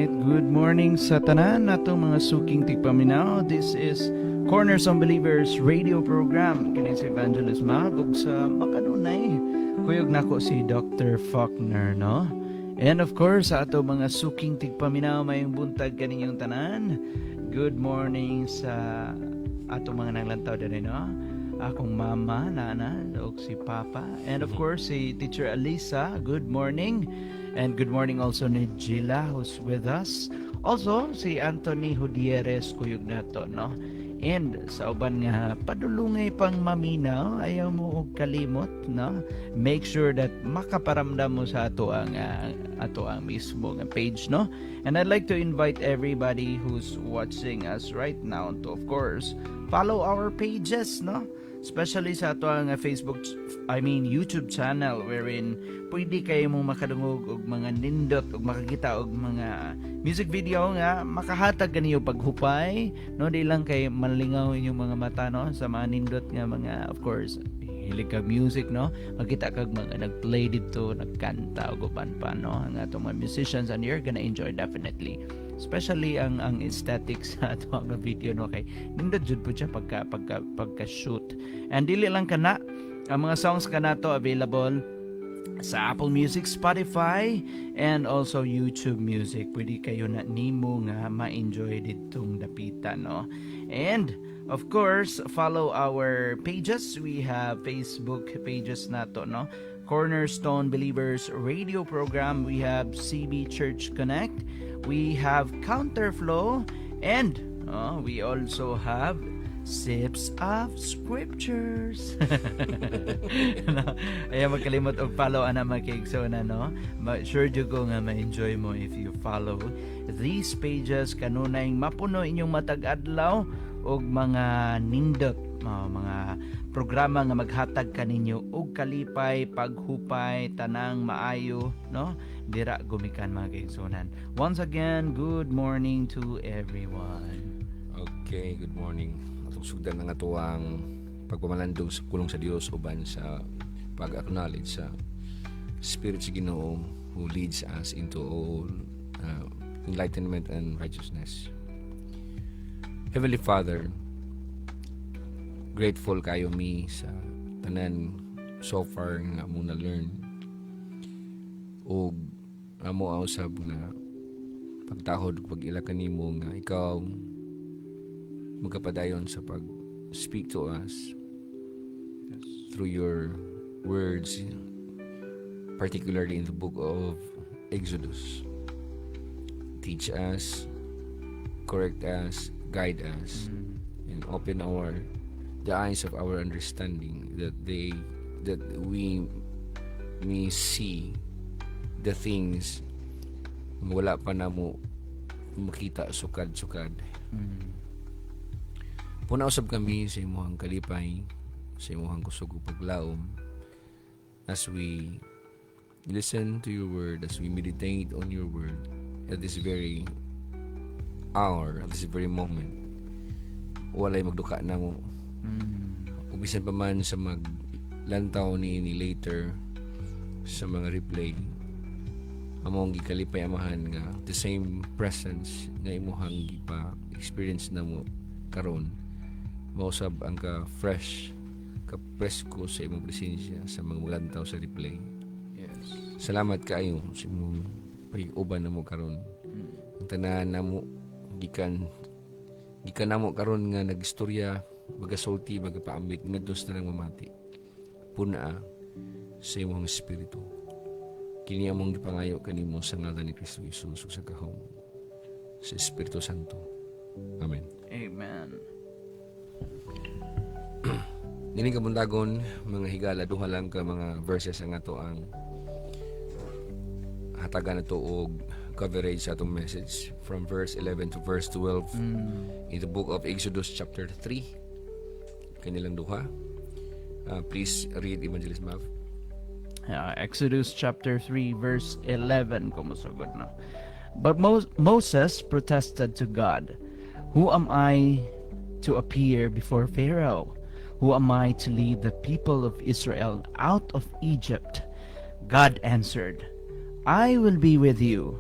Good morning sa tanan natong mga suking tigpaminaw. This is Cornerstone Believers radio program. Kini si Evangelist Mag ug sa makanunay kuyog nako si Dr. Faulkner, no? And of course, sa ato mga suking tigpaminaw mayong buntag kaninyong tanan. Good morning sa ato mga nanglantaw din, no? Akong mama, nana, ug si papa. And of course, si Teacher Alisa. Good morning. And good morning also ni Gila who's with us. Also, si Anthony Hudieres kuyog nato, no? And sa uban nga padulungay pang maminaw, ayaw mo og kalimot, no? Make sure that makaparamdam mo sa ato ang mismo nga page, no? And I'd like to invite everybody who's watching us right now to, of course, follow our pages, no? Especially sa ato ang YouTube channel wherein pwede kayo mong makadungog og mga nindot og makakita og mga music video nga makahatag kaniyo paghupay, no? Di lang kay manlingaw inyong mga mata, no? Sa mga nindot nga mga, of course, hilig kag music, no? Makita kag mga nagplay dito, nagkanta og uban pa, no? Ang atong mga musicians, and you're gonna enjoy definitely. Especially ang aesthetics sa ato nga video, no? Kay nindot jud po siya pagka shoot. And dili lang kana ang mga songs kanato available sa Apple Music, Spotify, and also YouTube Music. Pwede kayo na nimo nga ma-enjoy ditong dapitan, no? And of course, follow our pages. We have Facebook pages nato, no? Cornerstone Believers radio program. We have CB Church Connect. We have Counterflow, and we also have Sips of Scriptures. No? Ayaw magkalimot og follow ana makigsoon, no? Sure jud ko nga ma-enjoy mo if you follow these pages. Kanunay mapuno inyong matag adlaw og mga nindot, mga programa nga maghatag kaninyo og kalipay, paghupay, tanang maayo, no? Dira gumikan mga kaigsunan. Once again, good morning to everyone. Okay, good morning. Sugdan nga tuwang pagpamalandong sa kulong sa Dios uban sa pag-acknowledge sa Spirit sa Ginoo who leads us into all enlightenment and righteousness. Heavenly Father, grateful kayo mi sa tanan so far nga mo na learn og amo usab nga pagtahod pag-ila kanimo nga ikaw magkapadayon sa pag-speak to us through your words, particularly in the book of Exodus. Teach us, correct us, guide us, and open the eyes of our understanding that we may see the things wala pa na mo makita sukad-sukad. Punausab kami sa imuhang kalipay, sa imuhang kusog ug paglaom as we listen to your word, as we meditate on your word at this very hour, at this very moment. Walay magduka na mo. Bisan pa man sa maglantaw ni later sa mga replay, among gikalipay amahan nga the same presence nga imuhang gipa experience na mo karon mausab ang ka-fresh, ka-presko sa imong presensya sa mga maglantaw sa replay. Yes. Salamat kaayo sa imong pag-uban namo karon. Ang tanan namo gikan namo karon nga nagistorya, magasulti, magapaambit ngadto sa tanang mamati. Puna sa imong espiritu. Kini among gipangayo kanimo sa ngalan ni Kristo Jesus ug sa kahong sa Espiritu Santo. Amen. Amen. Nining kabundagon mga higala duha lang ka mga verses ang ato ang hatagan nato og coverage sa atong message from verse 11 to verse 12 in the book of Exodus chapter 3. Kanilang duha. Please read, Evangelist Mav. Exodus chapter 3 verse 11 kumusugod, no? But Moses protested to God, "Who am I to appear before Pharaoh? Who am I to lead the people of Israel out of Egypt?" God answered, "I will be with you,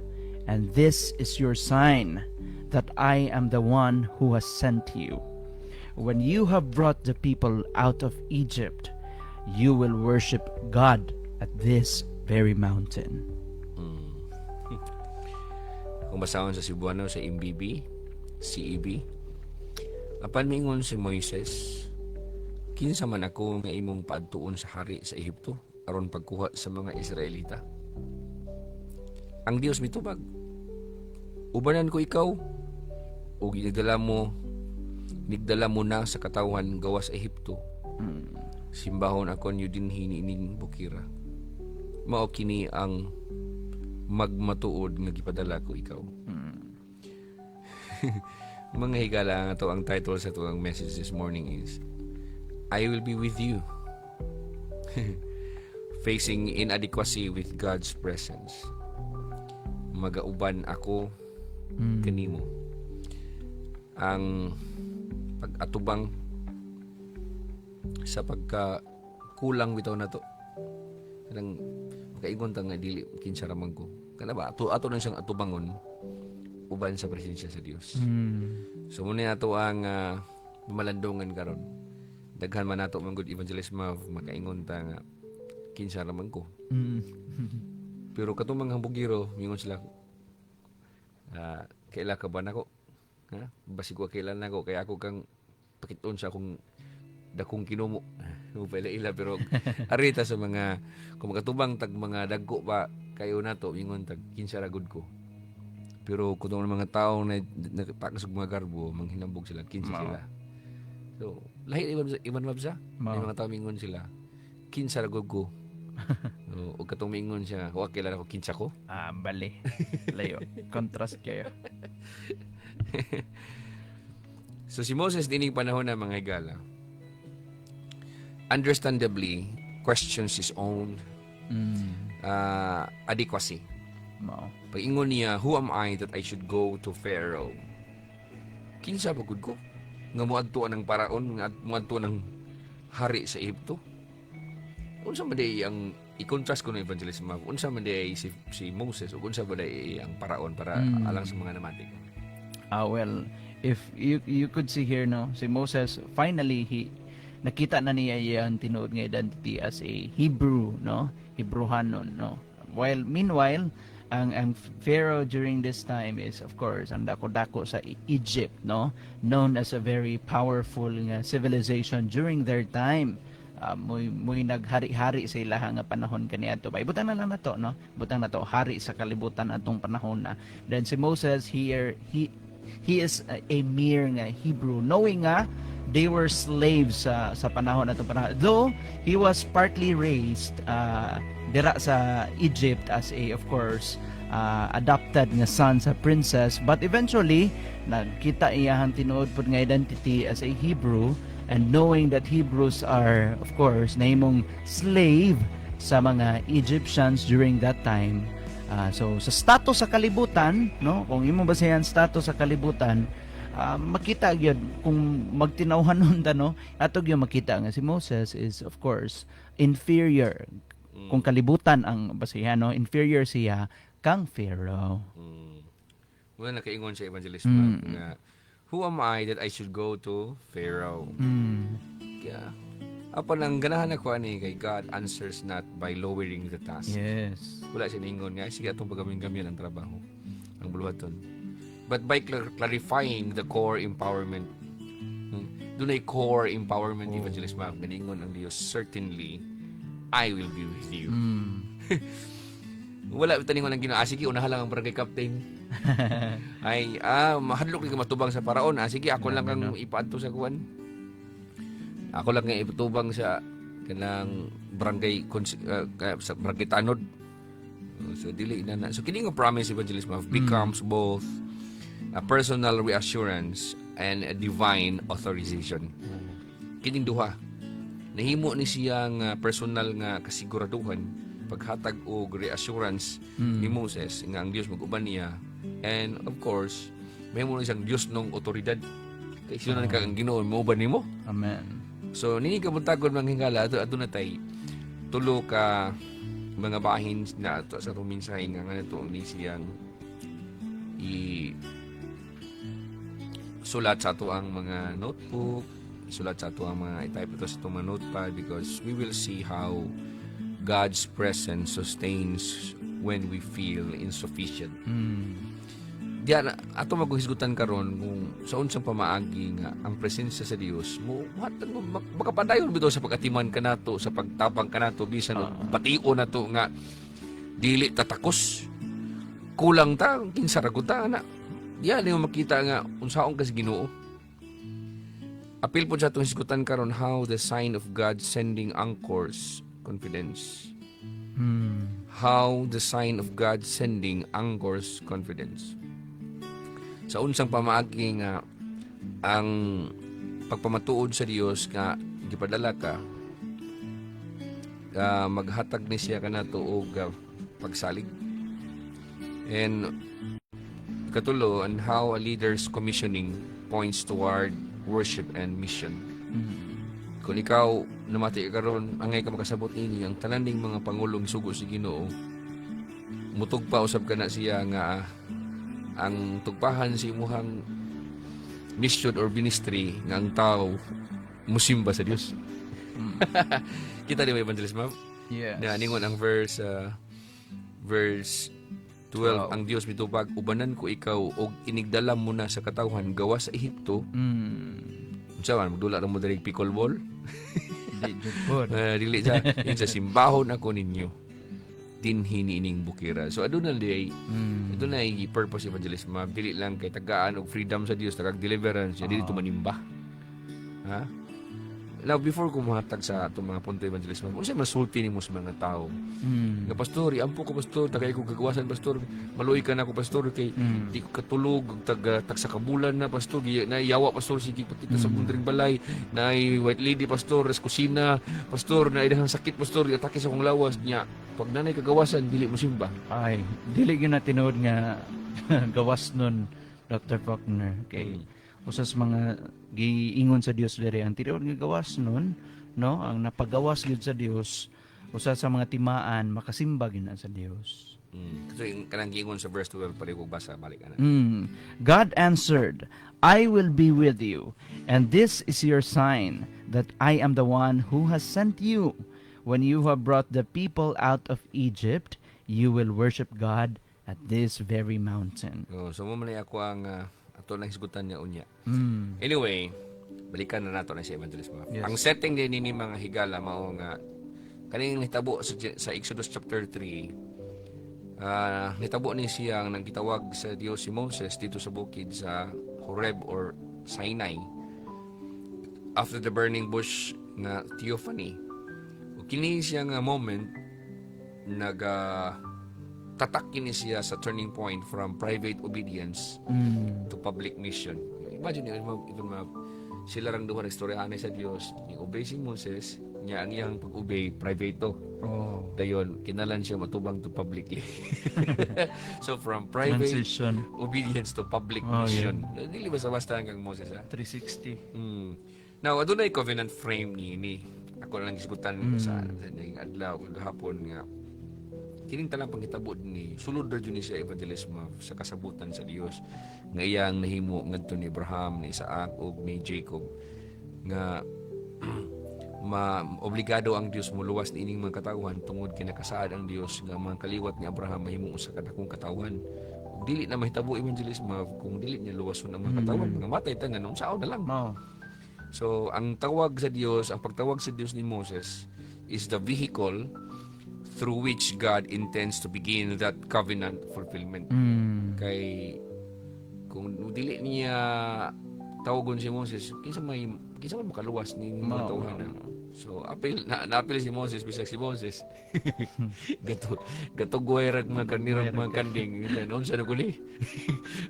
and this is your sign that I am the one who has sent you. When you have brought the people out of Egypt, you will worship God at this very mountain. Kung basahon sa Cebuano sa MBB, CEB, apan mingon si Moises, kinsa man ako nga imong paadtuon sa hari sa Ehipto aron pagkuha sa mga Israelita. Ang Dios mitubag, ubanan ko ikaw o nigdala mo na sa katawan gawas Ehipto. Simbahon ako niyo din hiniining bukira. Mao kini ang magmatuod nga gipadala ko ikaw. Mga higala nga to, ang title sa to ang message this morning is I will be with you. Facing inadequacy with God's presence. Magauban ako kanimo. Ang pag-atubang sa pagka-kulang bitaw na to. Kanang makaigon ta nga dili kinsa ra man ko. Kana ba ato na siyang atubangon uban sa presensya sa Dios. So muna nato ang malandongan karon. Daghan man nato man good evangelist makaingon ta nga kinsa ra man ko. Pero katong mga bugiro mingon sila kaila ka ba nako? Ha? Basi ko kailan nako kay ako kang pakiton sa akong dakong kinumo. Upay ila pero arita sa mga kung makatubang tag mga dagko pa kayo nato mingon tag kinsa ra gud ko. Pero kung mga tao na nagpakas og mga garbo manghinambog sila kinsa sila. So lahi iban mabsa may mga tao mingon sila kinsa ra gud ko. O katong mingon siya wa kilala ko kinsa ko. Bali. Layo. Contrast kayo. So si Moses dining panahon na mga higala understandably questions his own adequacy. Pag-ingon niya, who am I that I should go to Pharaoh? Kinsa ba gud ko? Nga muadtuan ng paraon, nga muadtuan ng hari sa Ehipto? Unsa man day ang i-contrast ko ng evangelist Mav? Unsa man day si Moses o unsa ba day ang paraon para alang sa mga namatik? Well, if you could see here, no, si Moses finally nakita na niya yung tinuod nga identity as a Hebrew, no, Hebrewanon, no. While meanwhile, ang Pharaoh during this time is of course ang dako-dako sa Egypt, no, known as a very powerful civilization during their time. Muy naghari-hari sa ilaha nga panahon kaniadto. Butang na lang nato, no, butang nato hari sa kalibutan atong panahon na. Then si Moses here, he is a mere nga Hebrew, knowing nga they were slaves sa panahon atong panahon. Though he was partly raised dira sa Egypt as a, of course, adopted nga son sa princess, but eventually nagkita iyang tinuod pud nga identity as a Hebrew, and knowing that Hebrews are of course nahimong slave sa mga Egyptians during that time. So sa status sa kalibutan, no, kung imo basayan status sa kalibutan, makita gyud kung magtinawhanon ta, no, atog yung makita nga si Moses is of course inferior. Kung kalibutan ang basayan, no, inferior siya kang Pharaoh. Wala nakaingon sa evangelist nga who am I that I should go to Pharaoh? Kaya apan ang ganahan ako ani kay God answers not by lowering the task. Yes. Wala siya ningon nga sige atong pagamin-gamin ang trabaho ang buluhaton, but by clarifying the core empowerment. Doon ay core empowerment evangelist ma'am ganingon ang Dios, certainly I will be with you. Wala taningon ang Ginoo, sige unahan lang ang barangay captain. Ay mahadlok ka matubang sa paraon. Sige ako lang kang ipaadto sa kuan. Ako lang nga ipatubang sa kanang barangay sa barangay tanod. So dili na. So kini nga promise evangelism becomes both a personal reassurance and a divine authorization. Kining duha nahimo ni siyang personal nga kasiguraduhan paghatag og reassurance ni Moses nga ang Dios mag-uban niya, and of course mahimo ni siyang Dios nung otoridad kay siya na kang Ginoo mo uban nimo. Amen. So nini ka buntagon mga hingala ato na tay tulo ka mga bahin na ato sa atong mensahe nga nganito ni siyang sulat sa ato ang mga notebook, sulat sa ato ang mga i-type ito sa itong mga notepad, because we will see how God's presence sustains when we feel insufficient. Diyan ato maghisgutan karon kung sa unsang pamaagi nga ang presensya sa Dios mo makapadayon bitaw sa pagatiman kanato, sa pagtabang kanato bisan patio na to nga dili tatakos kulang ta kinsa ra gud ta na diyan yung makita nga unsaon ka sa Ginoo. Apil po sa atong hisgutan karon how the sign of God sending anchors confidence. How the sign of God sending anchors confidence. Sa unsang pamaagi nga ang pagpamatuod sa Dios nga gipadala ka, maghatag ni siya kanato og pagsalig. And katulo, and how a leader's commissioning points toward worship and mission. Kung ikaw namati karon angay ka makasabot ini ang tanan ding mga pangulong sugo si Ginoo, mutug pa usab kana siya nga ang tugpahan si imuhang mission or ministry nga ang tao musimba sa Dios. Kita di ba Evangelist Ma'am? Yes. Na ningon ang verse 12, ang Dios mitubag ubanan ko ikaw og inigdala mo na sa katawhan gawa sa Ehipto. Unsa man magdula ra mo diri pickleball? Dili sa yun sa simbahon ako ninyo dinhi niining bukira. So aduna day ito na yung purpose Evangelist Ma'am, dili lang kay tagaan og freedom sa Dios, tagag deliverance dili to manimba. Ha? Now before ko mahatag sa itong mga punto Evangelist Ma'am, unsa masulti nimo sa mga tao nga pastor, ampo ko pastor, tagay ko gagawasan pastor, maluoy ka na ako pastor kay di ko katulog tag sa kabulan na pastor, na yawa pastor sige patita sa bundring balay, na white lady pastor res kusina pastor, na idahang sakit pastor, atake sa kong lawas niya. Pag nanay kagawasan dili mo simba. Ay, dili gyud na tinuod nga gawas nun Dr. Faulkner kay usas mga giingon sa Dios diri ang tinuod nga gawas nun, no, ang napagawas gyud sa Dios usa sa mga timaan makasimba gyud na sa Dios. So yung kanang giingon sa verse 12 pare ko basa balik ana. God answered, I will be with you, and this is your sign that I am the one who has sent you. When you have brought the people out of Egypt, you will worship God at this very mountain. So mo man ako ang ato na hisgutan niya unya. Anyway, balikan na nato na si Evangelist Ma'am. Yes. Ang setting din ni mga higala mao nga kaning nitabo sa Exodus chapter 3. Nitabo ni siya nang gitawag sa Dios si Moses dito sa bukid sa Horeb or Sinai. After the burning bush na theophany. Kini siya nga moment tatak kini siya sa turning point from private obedience to public mission. Imagine even sila rang duha istoryahan sa Dios, obey si Moses, niya ang iyang pag-obey private to. Dayon kinalan siya matubang to publicly. So from private Transition. obedience to public mission. Dili basta-basta kang Moses 360. Now adunay covenant frame ni ako lang isgutan sa adlaw gahapon nga kining talang panghitabo ni sulod ra jud ni sa evangelismo sa kasabutan sa Dios nga iyang nahimo ngadto ni Abraham, ni Isaac ug ni Jacob nga obligado ang Dios muluwas niining mga katawhan tungod kay nakasaad ang Dios nga mga kaliwat ni Abraham mahimo usa ka dakong katawhan. Ug dili na mahitabo evangelismo kung dili niya luwason ang mga katawhan, mga matay tanan unsaon na lang. So, ang tawag sa Diyos, ang pagtawag sa Diyos ni Moses is the vehicle through which God intends to begin that covenant fulfillment. Kay kung dili niya tawagon si Moses, kinsa may makaluwas ni mga tawhanan. So, naapil si Moses, bisag si Moses. Gatugoy rag mga kanirang mga kanding. Unsa na kuli?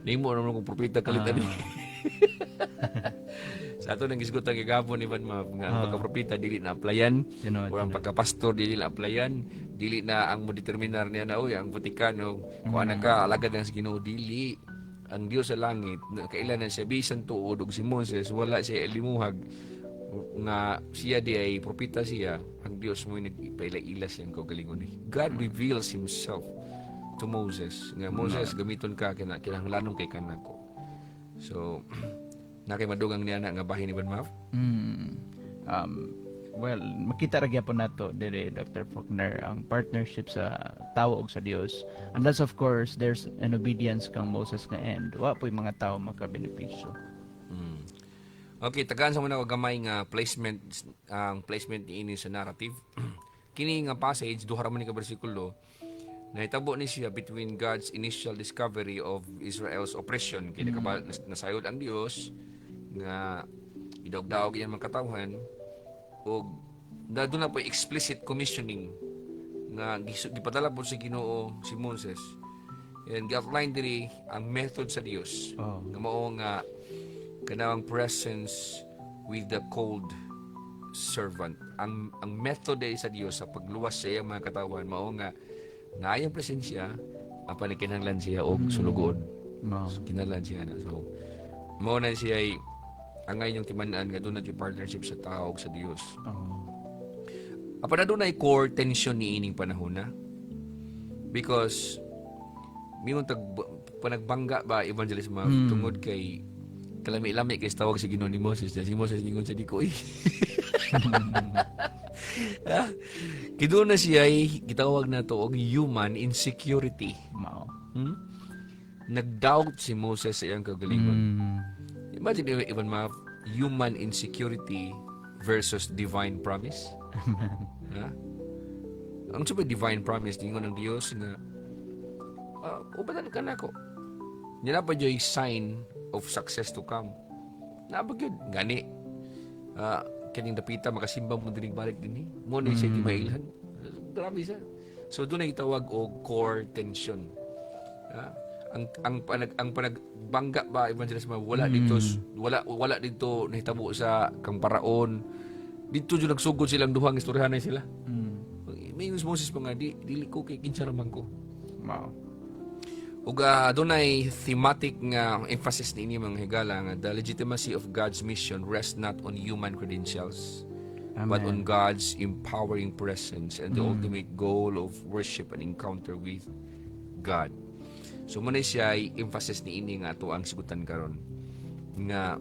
Nimo naman kong propeta kalitan ni. Sa ato nang isgot ang gigapon ni man nga pagka-propeta dili na applyan, o ang pagka-pastor dili na applyan, dili na ang mo-determinar niya na ang Vatikano kung ana ka alagad ng Ginoo, dili. Ang Dios sa langit kailan siya bisan tuod og si Moses wala siya limuhag nga siya di ay propeta siya, ang Dios mo nagpaila-ila siyang kaugalingon ni. God reveals himself to Moses nga Moses gamiton ka kinahanglanon kay kanako. So nakay madugang niya na nga bahin ni Ban Mav. Well, makita ra gyapon nato dire Dr. Faulkner ang partnership sa tawo ug sa Dios. Unless of course there's an obedience kang Moses nga end. Wa po'y mga tawo makabenepisyo. Okay, tagaan sa muna ko gamay nga placement ang placement niini sa narrative. Kini nga passage duha ra man ni ka bersikulo nahitabo ni siya between God's initial discovery of Israel's oppression kini nasayod ang Dios nga idawg-dawg iyang mga katawhan o doon na po explicit commissioning nga gipadala po si Ginoo si Moses and gi-outline diri ang method sa Dios nga mao nga kanang presence with the cold servant ang method ay sa Dios sa pagluwas sa iyang mga katawan mao nga naayang presensya apan kinahanglan siya og sulugod kinahanglan siya na so mao na siya ay angay yung timan-an nga doon na yung partnership sa tao sa Diyos. Apa na doon ay core tension ni ining panahon na? Because mingon panagbangga ba evangelism tungod kay kalami-lami kay tawag si Ginoo ni Moses. Si Moses ningon sa diko Kido na siya ay gitawag na to og human insecurity. Nag-doubt si Moses sa iyang kagalingon. Imagine even human insecurity versus divine promise. Ang sabi divine promise ningon ng Dios nga ubadan ka nako. Nila pa joy sign of success to come. Nabagyod gani. Kaning dapita makasimba mo dinig balik dinhi. Mo ni siya timailhan. Grabe siya. So doon ay tawag og core tension. Ang panagbangga ba evangelism wala dito nahitabo sa kang paraon dito jud nagsugod silang duhang istoryahan sila may Moses pa nga dili ko kay kinsa raman ko ug adunay thematic nga emphasis ni mga higala nga the legitimacy of God's mission rests not on human credentials but on God's empowering presence and the ultimate goal of worship and encounter with God. So muna siya ay emphasis ni ini nga ato ang sigutan karon nga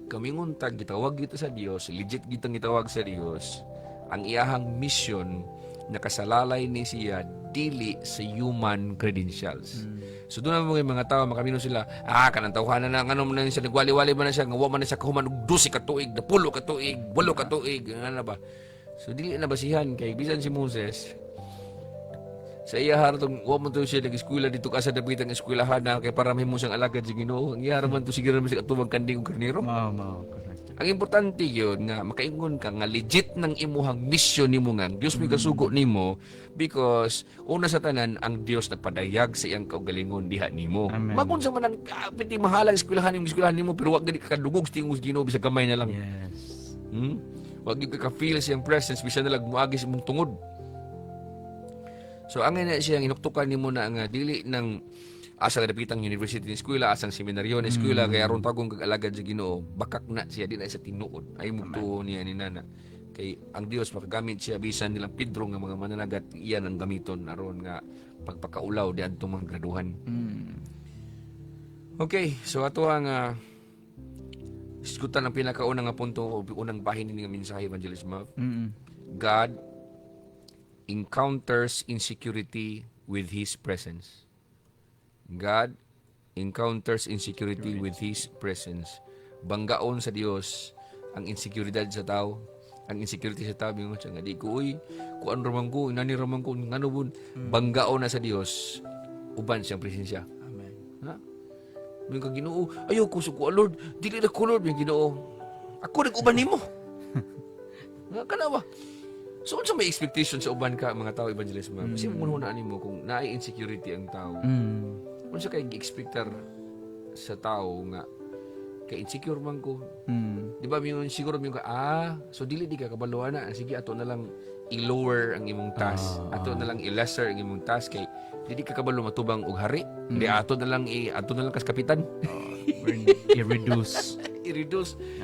kamingon tag gitawag dito sa Dios, legit gitang gitawag sa Dios, ang iyahang mission nakasalalay ni siya dili sa human credentials. So doon naman mga tao makamino sila, kanang tawhanan na ngano man siya nagwali-wali man na siya nga wa man na siya kahuman og 12 ka tuig, 10 ka tuig, 8 ka tuig, ano ba. So dili na basihan kay bisan si Moses sa iya hartong wa man to siya nag-eskwela dito ka sa dapitang eskwelahan na kay para mahimo siyang alagad sa Ginoo. Ang iya man to siguro man siya atubang kanding og karnero. Correct. Ang importante yun nga makaingon ka nga legit ng imuhang mission nimo nga Dios may kasugo nimo because una sa tanan ang Dios nagpadayag sa iyang kaugalingon diha nimo. Magun sa man ang piti mahalang eskwelahan nimo pero wa gid ka kadungog sa tingog Ginoo bisag gamay na lang. Yes. Wa gid ka feel siyang presence bisan na lang muagi sa imong tungod. So ang ina siyang inuktukan nimo na nga dili ng asa kadapitang university ni eskwela asang seminaryo ni eskwela kay aron tagong kag alagad sa Ginoo bakak na siya di na sa tinuod ay mugtuo niya ni nana kay ang Dios makagamit siya bisan nilang Pedro nga mga mananagat iyan ang gamiton aron nga pagpakaulaw di adtong mga graduhan. Okay, so ato ang isgutan ang pinakaunang nga punto o unang bahin ni nga mensahe evangelism. God encounters insecurity with His presence. God encounters insecurity with His presence. Banggaon sa Dios ang inseguridad sa tao. Ang insecurity sa tao, nga di ko, kuan ramang ko, inani ramang ko, ngano bun, banggaon na sa Dios, uban siyang presensya. Amen. Ha? May kang Ginoo, ayaw ko sa kuha, Lord, dili na ko, Lord, may Ginoo. Ako nag-uban nimo. Nga ka na ba? So, unsa may expectation sa uban ka mga tao evangelism? Kasi muna nimo kung naay insecurity ang tao. Unsa kay gi-expectar sa tao nga kay insecure man ko. Di ba mingon siguro mingon ka so dili di ka kabalo na sige ato na lang i-lower ang imong task. Ato na lang i-lesser ang imong task kay dili ka kabalo matubang og hari. Di ato na lang kas kapitan. I-reduce.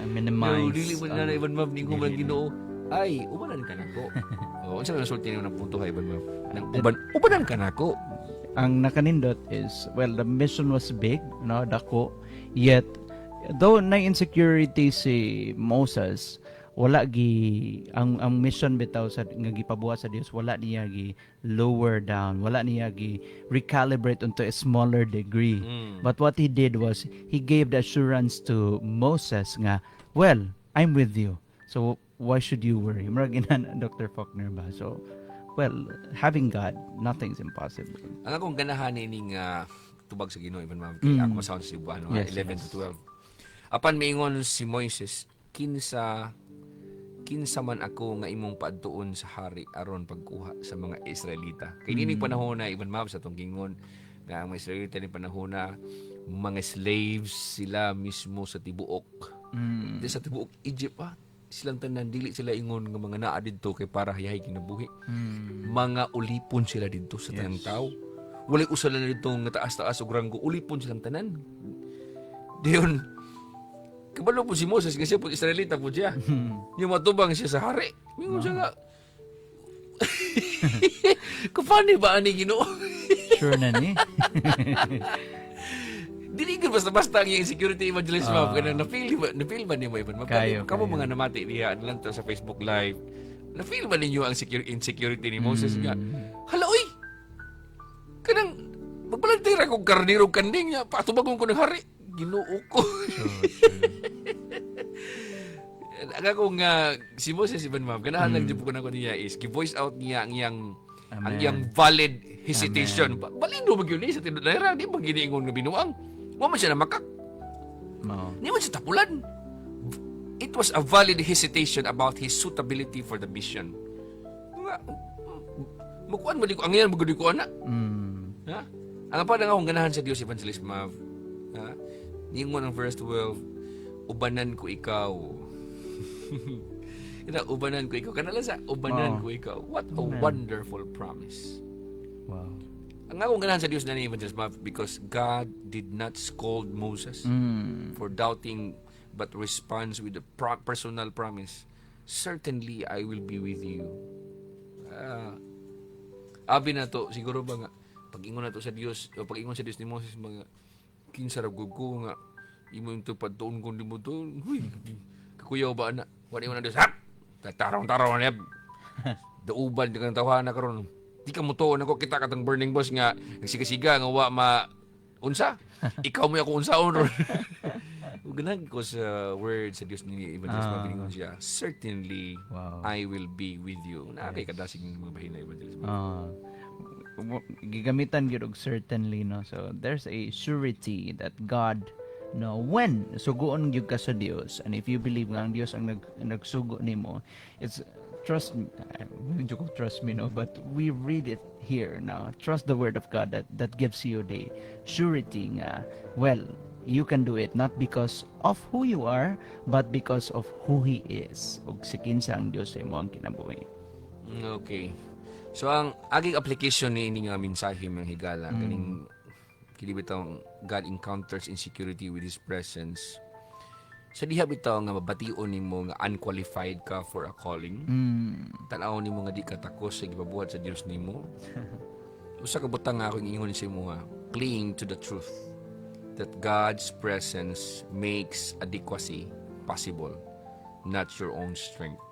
Minimize. Dili mo na even mab ningo man Ginoo. Ay, ubanan ka nako. Unsa na sulti nimo ng punto ha Iban Ma'am? Nang ubanan ka nako. ang nakanindot is, well, the mission was big, no, dako, yet though na insecurity si Moses, wala gi ang mission bitaw sa nga gipabuhat sa Dios, wala niya gi lower down, wala niya gi recalibrate onto a smaller degree. But what he did was he gave the assurance to Moses nga, well, I'm with you, so why should you worry? Murag inan Dr. Faulkner ba? So, well, having God, nothing's impossible. Ang akong ganahan ining tubag sa Ginoo even ma'am, kay ako masahon sa Cebu, ano, Yes, 11 to 12. Apan miingon si Moises, kinsa man ako nga imong paadtuon sa hari aron pagkuha sa mga Israelita. Kay nining panahon na even ma'am sa tong gingon nga ang mga Israelita ni panahon na mga slaves sila mismo sa tibuok. Di sa tibuok Egypt silang tanan dili sila ingon nga mga naa didto kay para hayahay kinabuhi. Mga ulipon sila didto sa tanang tao. Walay usa na didto nga taas-taas ug ranggo, ulipon silang tanan. Diyon kabalo po si Moses kasi po Israelita po siya. Yung matubang siya sa hari. Mingon siya nga. Kapani ba ani Ginoo? Sure na ni. Dili ka basta-basta ang insecurity evangelist ma'am. Kaya na-feel ba niyo mo Ivan? Kamu mga namati niya lang to sa Facebook Live. Na-feel ba ninyo ang insecurity ni Moses nga? Hala, oy! Kanang, magbalantira kong karnirong kanding niya. Patubagon ko ng hari. Ginoo ko. Ang akong si Moses Ivan ma'am, ganahan lang dyan po ko na ko niya is, gi-voice out niya ang iyang valid hesitation. Balino mag yun sa tinudera, di ba giniingon nga binuang? Wa man siya na makak. Di man siya tapulan. It was a valid hesitation about his suitability for the mission. Makuan mo di ko, ang yan magudi ko anak. Ha? Ang pa akong ganahan sa Dios Evangelist Mav. Ha? Ningon ang verse 12, ubanan ko ikaw. Ubanan ko ikaw. Kanala sa ubanan ko ikaw. What a wonderful promise. Wow. Ang akong ganahan sa Diyos na ni Evangelist Mav, because God did not scold Moses for doubting but responds with a personal promise. Certainly, I will be with you. Abi na to, siguro ba nga, pag-ingon na to sa Diyos, o pag-ingon sa Diyos ni Moses, mga kinsarap ko nga, imo yung tupad toon kung di mo to, huy, kakuyaw ba na? Wala mo na Diyos, hap! Tarong-tarong na yab. Dauban, di ka nang tawahan na karon. Di ka mo to, nako kita katang burning boss nga, nagsika-siga, nga wa unsa? Ikaw mo ako unsaon ron. Ganag ko sa word sa Diyos ni Evangelist Mabilingon siya, certainly, I will be with you. Nakakikadasig ng mga bahin na Evangelist Gigamitan gyud og certainly, no, so there's a surety that God, no, when suguon gyud ka sa Dios, and if you believe nga ang Dios ang nagsugo nimo, it's trust me, trust me, no, but we read it here now. Trust the word of God that gives you the surety nga, well, you can do it not because of who you are, but because of who He is. Ug si kinsa ang Dios sa imo ang kinabuhi. Okay. So ang aging application ni ini nga mensahe mga higala kaning kini bitaw God encounters insecurity with His presence. Sa diha bitaw nga mabation nimo nga unqualified ka for a calling. Tan-aw nimo nga di ka takos sa gipabuhat sa Dios nimo. Usa ka butang nga ako ingon sa imo cling to the truth that God's presence makes adequacy possible, not your own strength.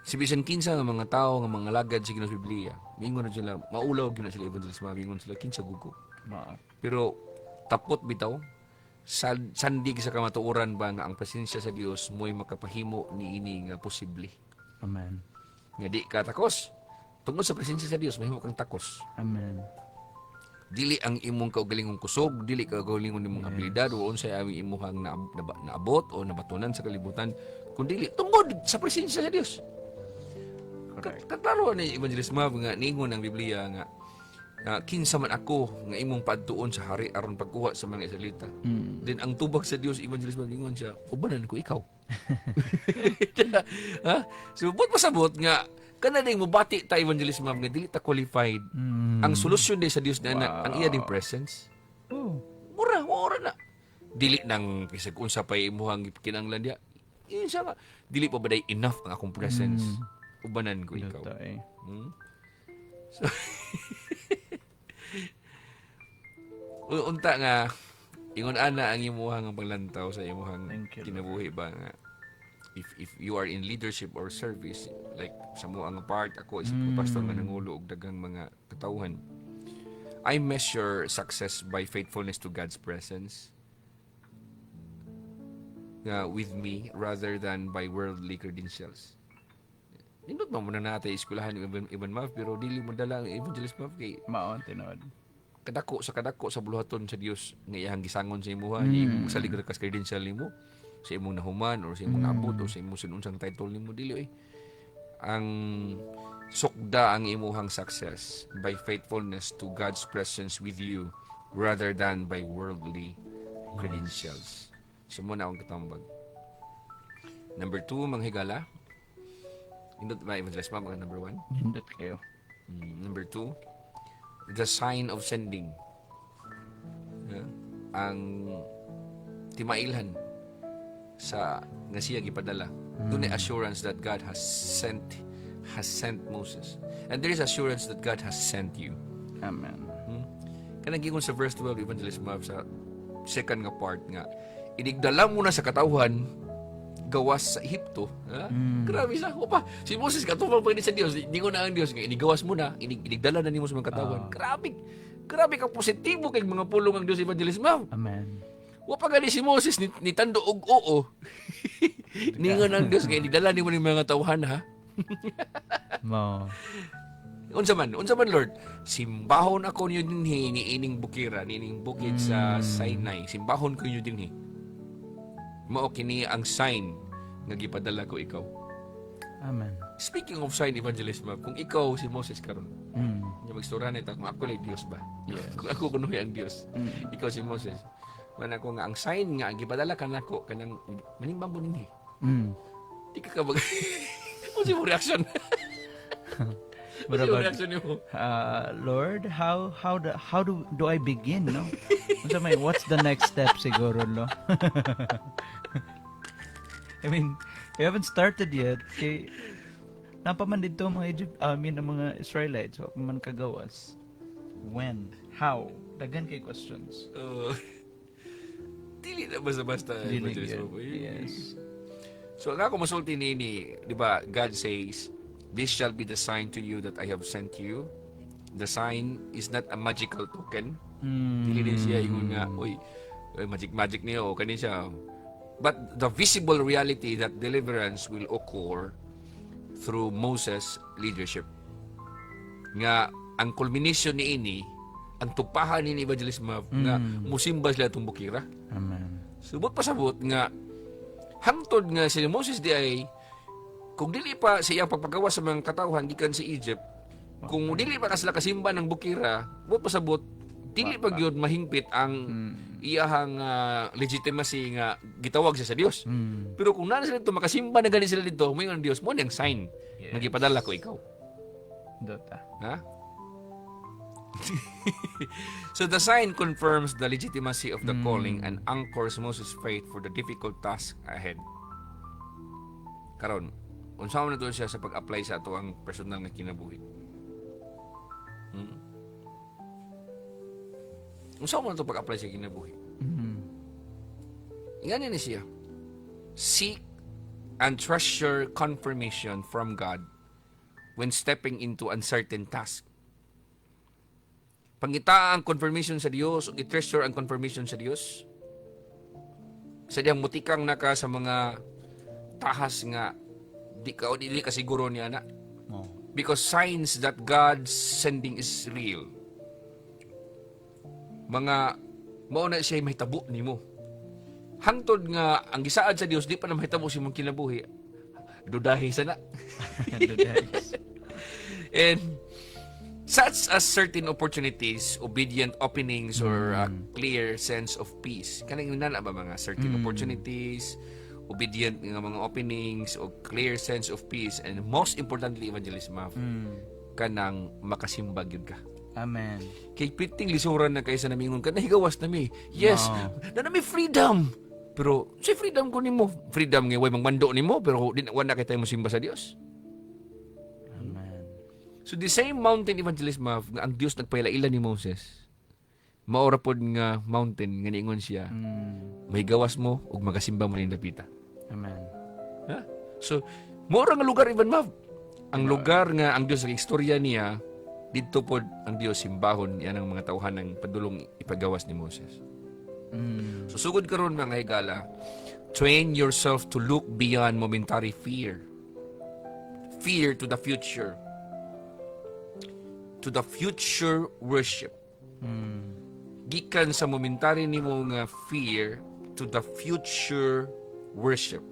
Si bisan kinsa nga mga tao nga mga lagad sa Ginoo sa Biblia, mingon na sila, maulaw gyud na sila evangelist, mingon sila kinsa gugo. Pero tapot bitaw sandig sa kamatuoran ba nga ang presensya sa Dios mo'y makapahimo niini nga posible. Amen. Nga di ka takos. Tungod sa presensya sa Dios, mahimo kang takos. Amen. Dili ang imong kaugalingong kusog, dili ka kaugalingon nimong abilidad o unsay aming imuhang naabot o nabatunan sa kalibutan, kundi tungod sa presensya sa Dios. Kaklaro ni Evangelist Mav nga ningon ang Biblia nga kinsa man ako nga imong paadtuon sa hari aron pagkuha sa mga Israelita. Then ang tubag sa Dios Evangelist Mav ningon siya, ubanan ko ikaw. Ha? So but pasabot nga kana ding mobati ta Evangelist Mav nga dili ta qualified. Ang solusyon day sa Dios na ang iya ding presence. Mura na. Dili nang bisag unsa pa imuhang kinanglan dia. Isa nga dili pa ba day enough ang akong presence. Ubanan ko ikaw. So, Unta nga, ingon ana ang imuhang paglantaw sa imuhang Thank you, Lord. kinabuhi ba nga if you are in leadership or service like sa mo ang part ako isip ko pastor nga nangulo og daghang mga katawhan, I measure success by faithfulness to God's presence with me rather than by worldly credentials. Nindot man muna natin eskwelahan ni Ibn Mav pero dili mo dala ang evangelist Mav kay Maon tinod. kadako sa buluhaton sa Dios nga iyang gisangon sa imuha imong salig ra kas credential nimo sa imong nahuman or sa imong naabot o sa imong sinunsang title nimo dili ang sukda ang imuhang success by faithfulness to God's presence with you rather than by worldly credentials. So mo na akong katambag. Number 2, manghigala. Indot ba evangelist ma mga number 1? Hindot kayo. Number 2, the sign of sending. Ang timailhan sa nga siya gipadala. Doon ay assurance that God has sent Moses. And there is assurance that God has sent you. Amen. Kanang giingon sa verse 12 Evangelist Mav sa second nga part nga inigdala mo na sa katawhan gawas sa Ehipto. Grabe sa ko pa. Si Moses katubang pa sa Dios. Di ko na ang Dios nga inigawas mo na, inigdala na nimo sa mga katawhan. Grabe ka positibo kay mga pulong ang Dios Evangelist Mav. Amen. Wa pa gani si Moses ni tando og oo. Ningon ang Dios nga inigdala nimo ni mga tawhan ha. Mo. Unsa man Lord, simbahon ako niyo dinhi ni ining bukira, ni ining bukid sa Sinai. Simbahon ko niyo dinhi. Mao kini ang sign nga gipadala ko ikaw. Amen. Speaking of sign, Evangelist Mab, kung ikaw si Moses karon, nga magstorya nito kung ako lay Dios ba? Yes. Kung ako kuno ang Dios, ikaw si Moses. Man ako nga ang sign nga gipadala kanako kanang manimbang mo dinhi. Di ka kabag. Ano si mo reaction? Ano si mo reaction mo? Lord, how do I begin, no? What's the next step siguro, no? I mean, we haven't started yet. Kay napaman dito mga mga Israelites, wa pa man kagawas. When? How? Dagan kay questions. Dili na basta-basta. Dili Evangelist yun. Mab. Yes. So nga ako masulti nini, di ba, God says, this shall be the sign to you that I have sent you. The sign is not a magical token. Dili din siya ingon nga, uy, magic niyo, kanin siya. But the visible reality that deliverance will occur through Moses' leadership. Nga, ang culmination ni ini, ang tupahan ni Evangelist Mav, nga musimba sila itong bukira. Amen. Subot pasabot nga, hangtod nga si Moses di ay, kung dili pa sa iyang pagpagawa sa mga katawhan gikan sa Egypt, kung dili pa ka sila kasimba ng bukira, subot pasabot, dili pa gyud mahingpit ang iyahang legitimacy nga gitawag siya sa Dios. Pero kung nana sila dito, makasimba na gani sila dito, may ang Dios mo niyang sign. Yes. Nagipadala ko ikaw. Dota. Ha? So the sign confirms the legitimacy of the calling and anchors Moses' faith for the difficult task ahead. Karon, unsa man nato siya sa pag-apply sa ato ang personal nga kinabuhi. Unsa man nato pag-apply sa kinabuhi. Ingani ni siya. Seek and treasure confirmation from God when stepping into uncertain task. Pangita ang confirmation sa Dios, i-treasure ang confirmation sa Dios. Sa diyang mutikang naka sa mga tahas nga di ka siguro niya na. Because signs that God's sending is real. Mga mauna siya mahitabo nimo. Hangtod nga ang gisaad sa Dios di pa na mahitabo si mong kinabuhi. Dudahi sana. And such as certain opportunities, obedient openings, or a clear sense of peace. Kanang nana ba mga certain opportunities, obedient nga mga openings, o clear sense of peace, and most importantly, Evangelist Mav, kanang makasimbag yun ka. Amen. Kay piting lisuran na kaysa namingon ka, nahigawas na mi. Yes, na nami freedom. Pero, si freedom ko nimo. Freedom nga, way mangmando nimo, pero wala kita mo simba sa Dios. Amen. So the same mountain evangelism nga ang Dios nagpaila-ila ni Moses. Maora pod nga mountain nga niingon siya, may gawas mo ug magasimba mo ni dapita. Amen. Ha? So maora nga lugar Ivan Mav. Ang lugar nga ang Dios sa istorya niya didto pod ang Dios simbahon yan ang mga tawhan ng padulong ipagawas ni Moses. So sugod karon mga higala, train yourself to look beyond momentary fear. Fear to the future. To the future worship. Gikan sa momentary nimo nga fear to the future worship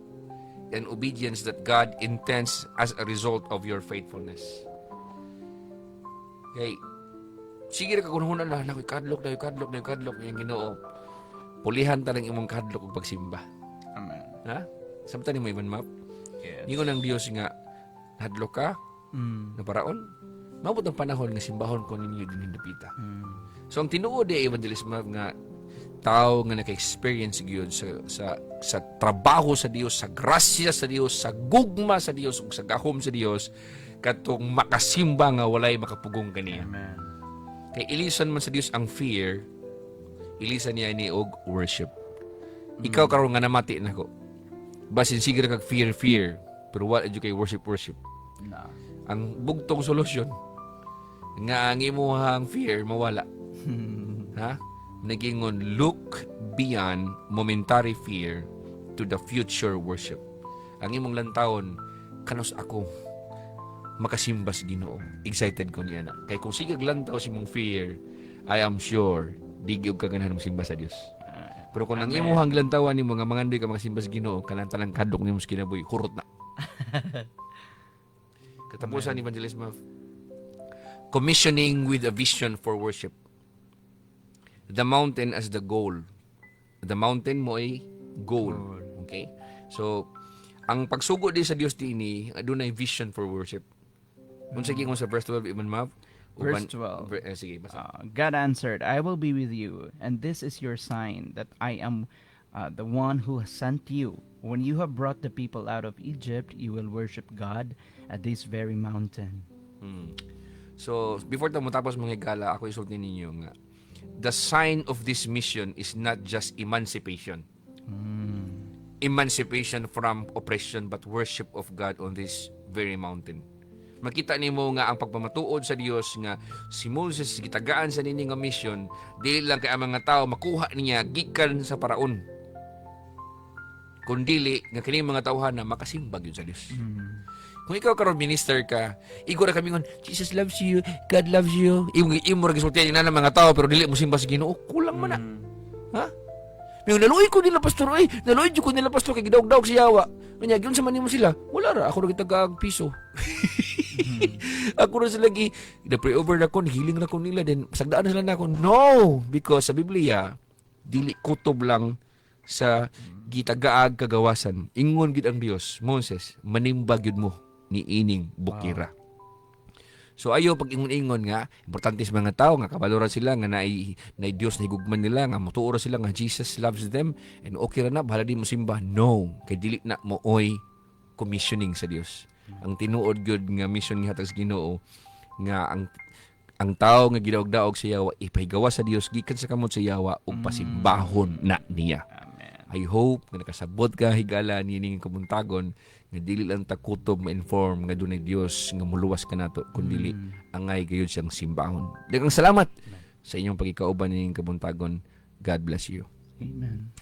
and obedience that God intends as a result of your faithfulness. Okay. Sige ra kagunhunan na nakoy kadlok yung Ginoo. Pulihan ta ng imong kadlok ug pagsimba. Amen. Ha? Samtang nimo Ivan Map. Yes. Ningon ang Dios nga hadlok ka na paraon. Maabot ang panahon nga simbahon ko ninyo din hindapita. So ang tinuod ay evangelism nga tao nga naka-experience gyud sa trabaho sa Dios, sa grasya sa Dios, sa gugma sa Dios ug sa gahom sa Dios katong makasimba nga walay makapugong kaniya. Amen. Kay ilisan man sa Dios ang fear, ilisan niya ni og worship. Ikaw karon nga namati nako. Basin sige kag fear, pero what kay worship. Na. Ang bugtong solusyon nga ang imuhang fear mawala. Ha? Nagingon look beyond momentary fear to the future worship. Ang imong lantawon kanos ako makasimba sa Ginoo. Excited ko niya na. Kay kung sige lantaw si mong fear, I am sure digig ka ganahan simba sa Dios. Pero kung ang imuhang lantawan nimo nga mangandoy ka makasimba sa Ginoo, kanang talang kadlok nimo sa kinabuhi, hurot na. Katapusan ni Evangelism of commissioning with a vision for worship. The mountain as the goal. The mountain mo ay goal. Okay? So, ang pagsugo din sa Dios dinhi, adunay vision for worship. Kung sige sa verse 12, Ibn Mav. Verse 12. Sige, basta. God answered, I will be with you, and this is your sign that I am the one who has sent you. When you have brought the people out of Egypt, you will worship God at this very mountain. So, before tayo matapos mga higala, ako isultin ninyo nga, the sign of this mission is not just emancipation. Emancipation from oppression, but worship of God on this very mountain. Makita nimo nga ang pagpamatuod sa Dios nga si Moses gitagaan sa nini nga mission, dili lang kay ang mga tao makuha niya gikan sa paraon. Kundili nga kini mga tawhan na makasimbag yun sa Dios. Kung ikaw karon minister ka, igora kami ngon, Jesus loves you, God loves you. Imo ra gisultihan na mga tao pero dili mo simba sa Ginoo, kulang man na. Ha? Yung naluoy ko nila pastor, naluoy ko nila pastor kay gidawg-dawg si Yawa. Kanya gyud sa man nimo sila. Wala ra ako ra gitagag piso. Ako ra sila pray over na ko, healing na ko nila then pasagdaan na sila na ako. No, because sa Biblia dili kutob lang sa gitagaag kagawasan. Ingon gid ang Dios, Moses, manimbag gyud mo ni ining bukira. So ayo pag ingon-ingon nga importante sa mga tao nga kabaloran sila nga naay Dios na higugman nila nga motuo sila nga Jesus loves them and okay ra na bahala din mo simba. No, kay dili na mo oy commissioning sa Dios. Ang tinuod gyud nga mission nga hatag sa Ginoo nga ang tao nga gidawg-daog sa Yawa ipahigawa sa Dios gikan sa kamot sa Yawa ug pasimbahon na niya. I hope nga nakasabot ka higala nining kabuntagon nga dili lang ta kutob ma-inform nga dunay Dios nga muluwas ka nato kundi angay gayud siyang simbahon. Daghang salamat sa inyong pagikauban nining kabuntagon. God bless you. Amen.